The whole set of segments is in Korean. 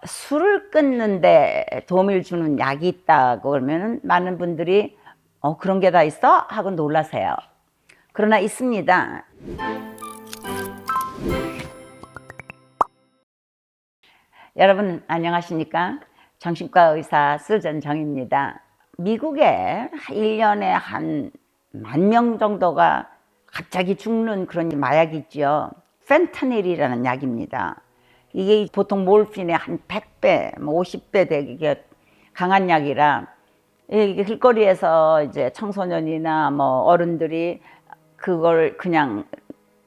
술을 끊는데 도움을 주는 약이 있다고 그러면 많은 분들이 그런 게 다 있어? 하고 놀라세요. 그러나 있습니다. 여러분 안녕하십니까? 정신과 의사 수전 정입니다. 미국에 1년에 한 10,000명 정도가 갑자기 죽는 그런 마약이 있죠. 펜타닐이라는 약입니다. 이게 보통 몰핀의 한 100배, 50배 되게 강한 약이라 이게 길거리에서 이제 청소년이나 뭐 어른들이 그걸 그냥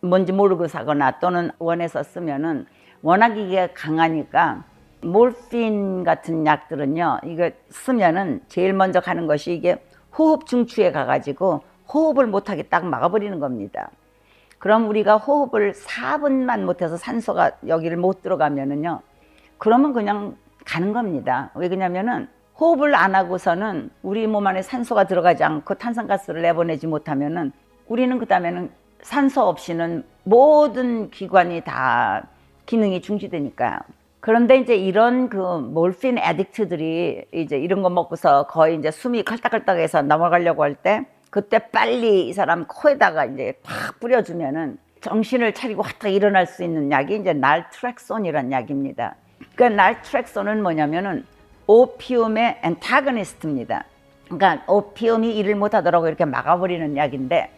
뭔지 모르고 사거나 또는 원해서 쓰면은 워낙 이게 강하니까 몰핀 같은 약들은요, 이거 쓰면은 제일 먼저 가는 것이 이게 호흡 중추에 가가지고 호흡을 못하게 딱 막아버리는 겁니다. 그럼 우리가 호흡을 4분만 못해서 산소가 여기를 못 들어가면은요, 그러면 그냥 가는 겁니다. 왜 그러냐면은 호흡을 안 하고서는 우리 몸 안에 산소가 들어가지 않고 탄산가스를 내보내지 못하면은 우리는 그 다음에는 산소 없이는 모든 기관이 다 기능이 중지되니까요. 그런데 이제 이런 그 몰핀 애딕트들이 이제 이런 거 먹고서 거의 이제 숨이 컬딱컬딱해서 넘어가려고 할 때 그때 빨리 이 사람 코에다가 이제 팍 뿌려주면은 정신을 차리고 확 일어날 수 있는 약이 이제 날트렉손이라는 약입니다. 그 날트렉손은 뭐냐면은 오피움의 엔타고니스트입니다. 그러니까 오피움이 일을 못하도록 이렇게 막아버리는 약인데,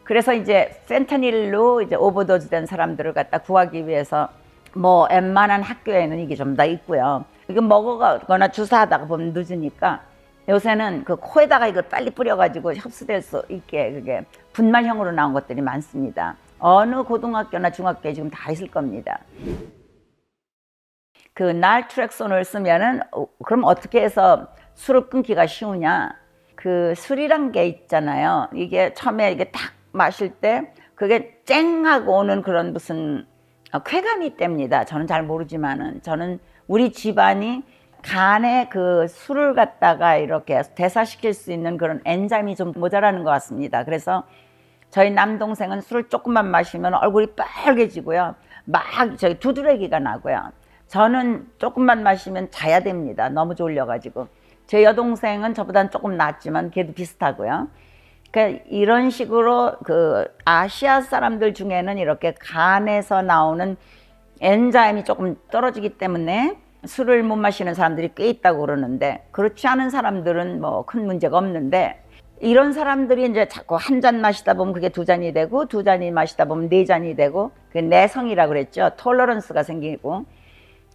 그래서 이제 펜타닐로 이제 오버도즈 된 사람들을 갖다 구하기 위해서 뭐 웬만한 학교에는 이게 좀 다 있고요. 이거 먹어가거나 주사하다가 보면 늦으니까 요새는 그 코에다가 이걸 빨리 뿌려가지고 흡수될 수 있게 그게 분말형으로 나온 것들이 많습니다. 어느 고등학교나 중학교에 지금 다 있을 겁니다. 그 날트렉손을 쓰면은 그럼 어떻게 해서 술을 끊기가 쉬우냐? 그 술이란 게 있잖아요. 이게 처음에 이게 딱 마실 때 그게 쨍하고 오는 그런 무슨 쾌감이 있답니다. 저는 잘 모르지만은 저는 우리 집안이 간에 그 술을 갖다가 이렇게 대사시킬 수 있는 그런 엔자임이 좀 모자라는 것 같습니다. 그래서 저희 남동생은 술을 조금만 마시면 얼굴이 빨개지고요. 막 저기 두드러기가 나고요. 저는 조금만 마시면 자야 됩니다. 너무 졸려가지고. 제 여동생은 저보다는 조금 낫지만 걔도 비슷하고요. 그러니까 이런 식으로 그 아시아 사람들 중에는 이렇게 간에서 나오는 엔자임이 조금 떨어지기 때문에 술을 못 마시는 사람들이 꽤 있다고 그러는데, 그렇지 않은 사람들은 뭐 큰 문제가 없는데, 이런 사람들이 이제 자꾸 한 잔 마시다 보면 그게 2잔이 되고, 2잔이 마시다 보면 4잔이 되고, 그게 내성이라고 그랬죠. 톨러런스가 생기고,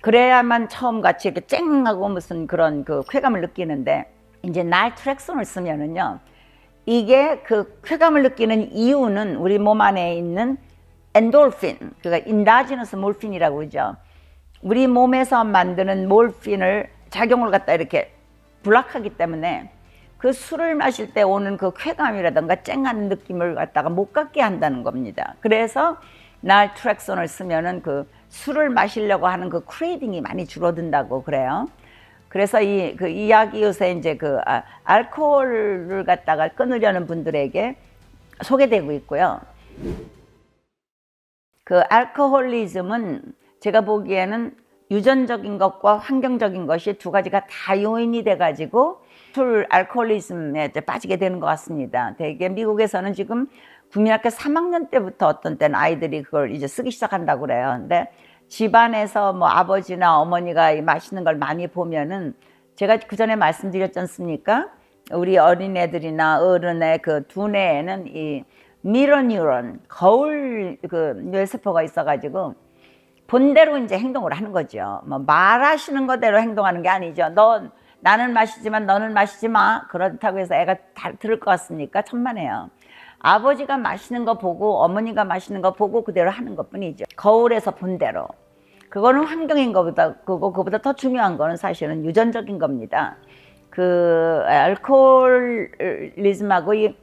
그래야만 처음 같이 이렇게 쨍하고 무슨 그런 그 쾌감을 느끼는데, 이제 날트렉손을 쓰면은요, 이게 그 쾌감을 느끼는 이유는 우리 몸 안에 있는 엔돌핀, 그러니까 인다지너스 몰핀이라고 그러죠. 우리 몸에서 만드는 몰핀을 작용을 갖다 이렇게 블락하기 때문에 그 술을 마실 때 오는 그 쾌감이라든가 쨍한 느낌을 갖다가 못 갖게 한다는 겁니다. 그래서 날트렉손을 쓰면은 그 술을 마시려고 하는 그 크레이빙이 많이 줄어든다고 그래요. 그래서 이 약이 요새 이제 알코올을 갖다가 끊으려는 분들에게 소개되고 있고요. 그 알코올리즘은 제가 보기에는 유전적인 것과 환경적인 것이 두 가지가 다 요인이 돼가지고 알코올리즘에 빠지게 되는 것 같습니다. 되게 미국에서는 지금 국민학교 3학년 때부터 어떤 때는 아이들이 그걸 이제 쓰기 시작한다고 그래요. 근데 집안에서 뭐 아버지나 어머니가 맛있는 걸 많이 보면은, 제가 그 전에 말씀드렸지 않습니까? 우리 어린애들이나 어른의 그 두뇌에는 이 미러 뉴런, 거울 그 뇌세포가 있어가지고 본대로 이제 행동을 하는 거죠. 뭐 말하시는 거대로 행동하는 게 아니죠. 나는 마시지만 너는 마시지 마. 그렇다고 해서 애가 다 들을 것 같습니까? 천만에요. 아버지가 마시는 거 보고 어머니가 마시는 거 보고 그대로 하는 것 뿐이죠. 거울에서 본대로. 그거는 환경인 것보다, 그거보다 더 중요한 거는 사실은 유전적인 겁니다. 그 알코올리즘하고 이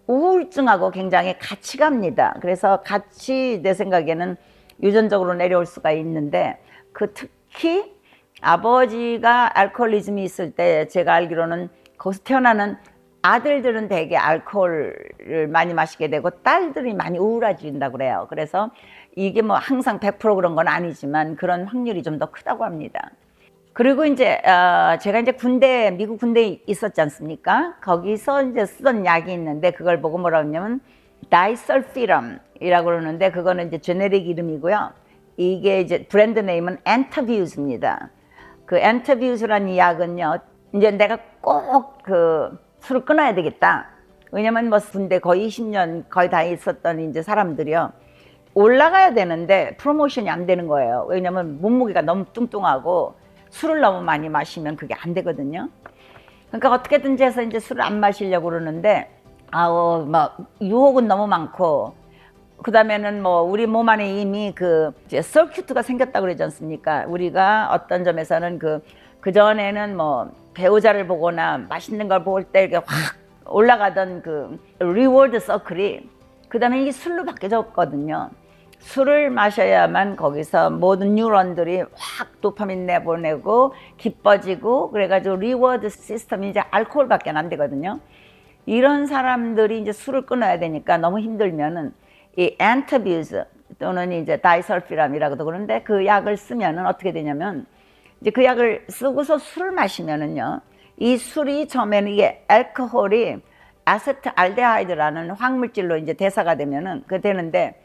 우울증하고 굉장히 같이 갑니다. 그래서 같이 내 생각에는 유전적으로 내려올 수가 있는데, 그 특히 아버지가 알코올리즘이 있을 때 제가 알기로는 거기서 태어나는 아들들은 대개 알코올을 많이 마시게 되고 딸들이 많이 우울해진다고 그래요. 그래서 이게 뭐 항상 100% 그런 건 아니지만 그런 확률이 좀 더 크다고 합니다. 그리고 이제 제가 이제 미국 군대에 있었지 않습니까? 거기서 이제 쓰던 약이 있는데 그걸 보고 뭐라 그러냐면 다이설피럼이라고 그러는데 그거는 이제 제네릭 이름이고요. 이게 이제 브랜드 네임은 엔터뷰즈입니다. 그 엔터뷰즈라는 약은요. 이제 내가 꼭 그 술을 끊어야 되겠다. 왜냐면 뭐 군대 거의 20년 거의 다 있었던 이제 사람들이요. 올라가야 되는데 프로모션이 안 되는 거예요. 왜냐면 몸무게가 너무 뚱뚱하고 술을 너무 많이 마시면 그게 안 되거든요. 그러니까 어떻게든지 해서 이제 술을 안 마시려고 그러는데 막 유혹은 너무 많고 그다음에는 뭐 우리 몸 안에 이미 그 이제 서큐트가 생겼다고 그러지 않습니까? 우리가 어떤 점에서는 그 전에는 뭐 배우자를 보거나 맛있는 걸 볼 때 이렇게 확 올라가던 그 리워드 서클이 그다음에 이게 술로 바뀌어졌거든요. 술을 마셔야만 거기서 모든 뉴런들이 확 도파민 내보내고 기뻐지고 그래가지고 리워드 시스템이 이제 알코올밖에 안 되거든요. 이런 사람들이 이제 술을 끊어야 되니까 너무 힘들면은 이 엔터뷰즈 또는 이제 다이설피람이라고도 그러는데 그 약을 쓰면은 어떻게 되냐면 이제 그 약을 쓰고서 술을 마시면은요. 이 술이 처음에는 이게 알코올이 아세트알데하이드라는 황물질로 이제 대사가 되면은 그 되는데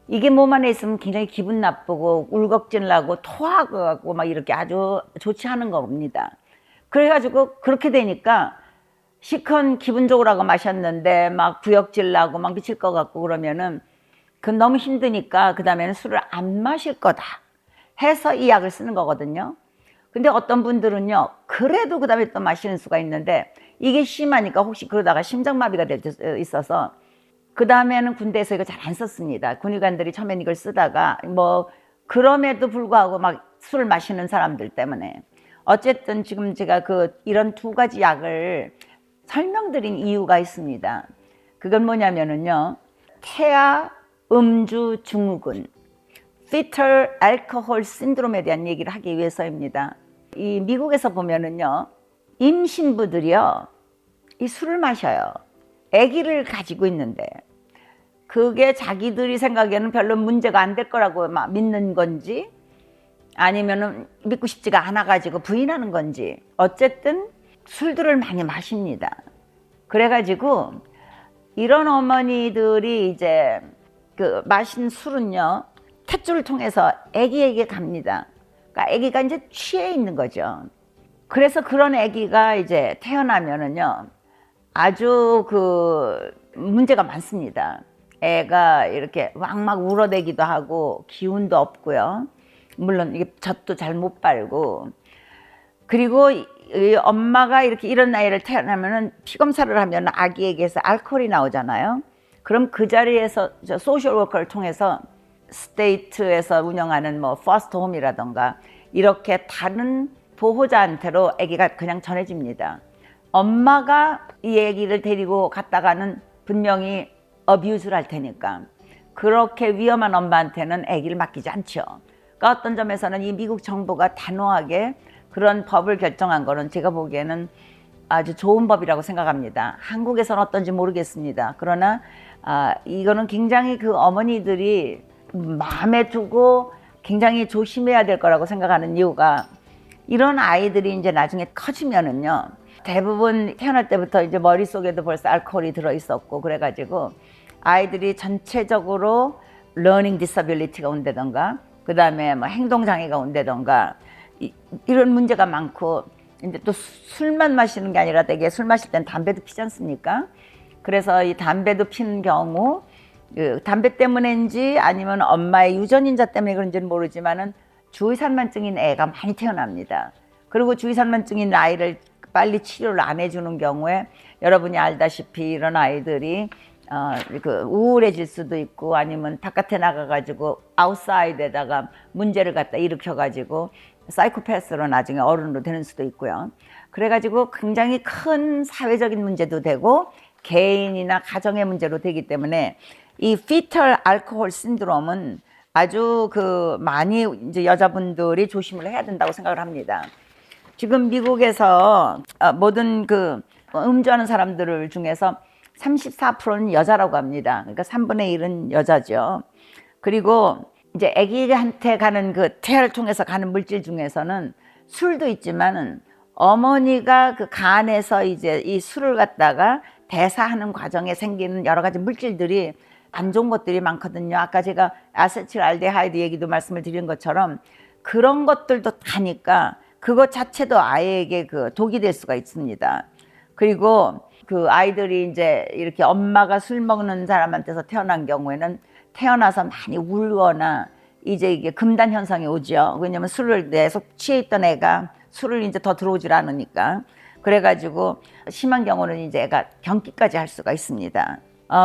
이게 몸 안에 있으면 굉장히 기분 나쁘고 울걱질 나고 토하고 막 이렇게 아주 좋지 않은 겁니다. 그래가지고 그렇게 되니까 시컨 기분 좋으라고 마셨는데 막 구역질 나고 막 미칠 것 같고 그러면은 그 너무 힘드니까 그 다음에는 술을 안 마실 거다 해서 이 약을 쓰는 거거든요. 근데 어떤 분들은요 그래도 그 다음에 또 마시는 수가 있는데 이게 심하니까 혹시 그러다가 심장마비가 될 수 있어서 그 다음에는 군대에서 이거 잘 안 썼습니다. 군의관들이 처음엔 이걸 쓰다가 뭐 그럼에도 불구하고 막 술을 마시는 사람들 때문에 어쨌든 지금 제가 이런 두 가지 약을 설명드린 이유가 있습니다. 그건 뭐냐면은요 태아 음주 증후군 Fetal Alcohol Syndrome에 대한 얘기를 하기 위해서입니다. 이 미국에서 보면은요 임신부들이요 이 술을 마셔요. 아기를 가지고 있는데 그게 자기들이 생각에는 별로 문제가 안 될 거라고 막 믿는 건지 아니면은 믿고 싶지가 않아 가지고 부인하는 건지 어쨌든 술들을 많이 마십니다. 그래가지고 이런 어머니들이 이제 그 마신 술은요 탯줄을 통해서 아기에게 갑니다. 그러니까 아기가 이제 취해 있는 거죠. 그래서 그런 아기가 이제 태어나면은요 아주 그 문제가 많습니다. 애가 이렇게 막 울어대기도 하고 기운도 없고요. 물론 이게 젖도 잘 못 빨고 그리고 이 엄마가 이렇게 이런 나이를 태어나면은 피 검사를 하면 아기에게서 알코올이 나오잖아요. 그럼 그 자리에서 소셜 워커를 통해서 스테이트에서 운영하는 뭐 퍼스트 홈이라던가 이렇게 다른 보호자한테로 아기가 그냥 전해집니다. 엄마가 이 아기를 데리고 갔다가는 분명히 어뷰즈를 할 테니까 그렇게 위험한 엄마한테는 아기를 맡기지 않죠. 그러니까 어떤 점에서는 이 미국 정부가 단호하게 그런 법을 결정한 거는 제가 보기에는 아주 좋은 법이라고 생각합니다. 한국에서는 어떤지 모르겠습니다. 그러나 이거는 굉장히 그 어머니들이 마음에 두고 굉장히 조심해야 될 거라고 생각하는 이유가 이런 아이들이 이제 나중에 커지면은요 대부분 태어날 때부터 이제 머릿속에도 벌써 알코올이 들어 있었고 그래가지고 아이들이 전체적으로 learning disability가 온다던가 그 다음에 뭐 행동장애가 온다던가 이런 문제가 많고 이제 또 술만 마시는 게 아니라 되게 술 마실 땐 담배도 피지 않습니까? 그래서 이 담배도 피는 경우 그 담배 때문인지 아니면 엄마의 유전인자 때문에 그런지는 모르지만은 주의산만증인 애가 많이 태어납니다. 그리고 주의산만증인 아이를 빨리 치료를 안 해주는 경우에 여러분이 알다시피 이런 아이들이 그 우울해질 수도 있고 아니면 바깥에 나가가지고 아웃사이드에다가 문제를 갖다 일으켜가지고 사이코패스로 나중에 어른으로 되는 수도 있고요. 그래가지고 굉장히 큰 사회적인 문제도 되고 개인이나 가정의 문제로 되기 때문에 이 피털 알코올 신드롬은 아주 그 많이 이제 여자분들이 조심을 해야 된다고 생각을 합니다. 지금 미국에서 모든 그 음주하는 사람들 중에서 34%는 여자라고 합니다. 그러니까 3분의 1은 여자죠. 그리고 이제 아기한테 가는 그 태아를 통해서 가는 물질 중에서는 술도 있지만은 어머니가 그 간에서 이제 이 술을 갖다가 대사하는 과정에 생기는 여러 가지 물질들이 안 좋은 것들이 많거든요. 아까 제가 아세틸알데하이드 얘기도 말씀을 드린 것처럼 그런 것들도 다니까 그것 자체도 아이에게 그 독이 될 수가 있습니다. 그리고 그 아이들이 이제 이렇게 엄마가 술 먹는 사람한테서 태어난 경우에는 태어나서 많이 울거나 이제 이게 금단 현상이 오죠. 왜냐면 술을 계속 취해 있던 애가 술을 이제 더 들어오질 않으니까. 그래가지고 심한 경우는 이제 애가 경기까지 할 수가 있습니다.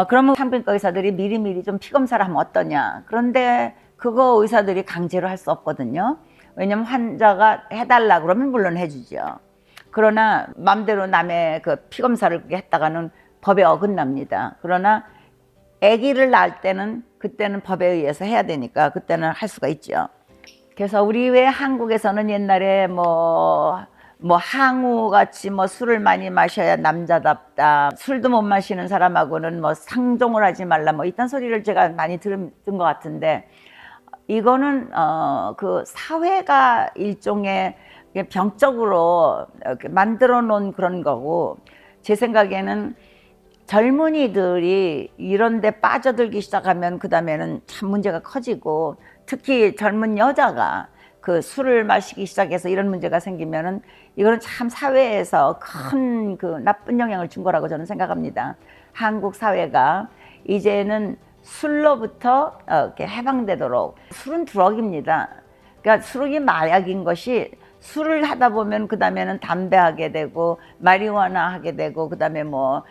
그러면 산부인과 의사들이 미리미리 좀 피검사를 하면 어떠냐. 그런데 그거 의사들이 강제로 할 수 없거든요. 왜냐면 환자가 해달라 그러면 물론 해주죠. 그러나 맘대로 남의 그 피검사를 했다가는 법에 어긋납니다. 그러나 아기를 낳을 때는 그때는 법에 의해서 해야 되니까 그때는 할 수가 있죠. 그래서 우리 왜 한국에서는 옛날에 뭐 항우같이 뭐 술을 많이 마셔야 남자답다. 술도 못 마시는 사람하고는 뭐 상종을 하지 말라. 뭐 이딴 소리를 제가 많이 들은 것 같은데 이거는 그 사회가 일종의 병적으로 만들어 놓은 그런 거고 제 생각에는 젊은이들이 이런 데 빠져들기 시작하면 그 다음에는 참 문제가 커지고 특히 젊은 여자가 그 술을 마시기 시작해서 이런 문제가 생기면은 이거는 참 사회에서 큰 그 나쁜 영향을 준 거라고 저는 생각합니다. 한국 사회가 이제는 술로부터 이렇게 해방되도록 술은 드럭입니다. 그러니까 술이 마약인 것이 술을 하다 보면 그 다음에는 담배 하게 되고 마리화나 하게 되고 그 다음에 뭐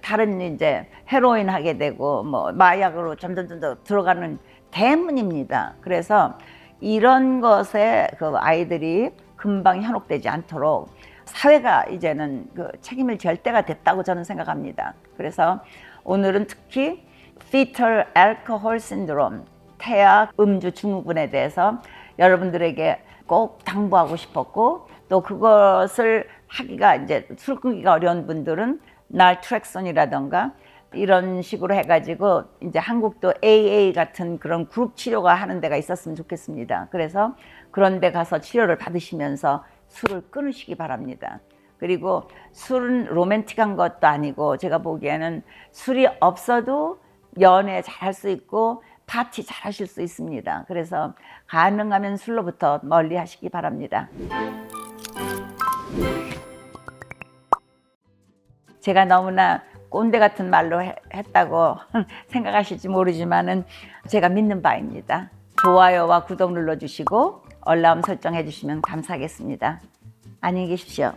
다른 이제 헤로인 하게 되고 뭐 마약으로 점점 들어가는 대문입니다. 그래서 이런 것에 그 아이들이 금방 현혹되지 않도록 사회가 이제는 그 책임을 질 때가 됐다고 저는 생각합니다. 그래서 오늘은 특히 fetal alcohol syndrome, 태아 음주 증후군에 대해서 여러분들에게 꼭 당부하고 싶었고 또 그것을 하기가 이제 술 끊기가 어려운 분들은 날트렉손이라던가 이런 식으로 해가지고 이제 한국도 AA 같은 그런 그룹 치료가 하는 데가 있었으면 좋겠습니다. 그래서 그런 데 가서 치료를 받으시면서 술을 끊으시기 바랍니다. 그리고 술은 로맨틱한 것도 아니고 제가 보기에는 술이 없어도 연애 잘 할 수 있고 파티 잘 하실 수 있습니다. 그래서 가능하면 술로부터 멀리 하시기 바랍니다. 제가 너무나 꼰대 같은 말로 했다고 생각하실지 모르지만은 제가 믿는 바입니다. 좋아요와 구독 눌러주시고 알람 설정해 주시면 감사하겠습니다. 안녕히 계십시오.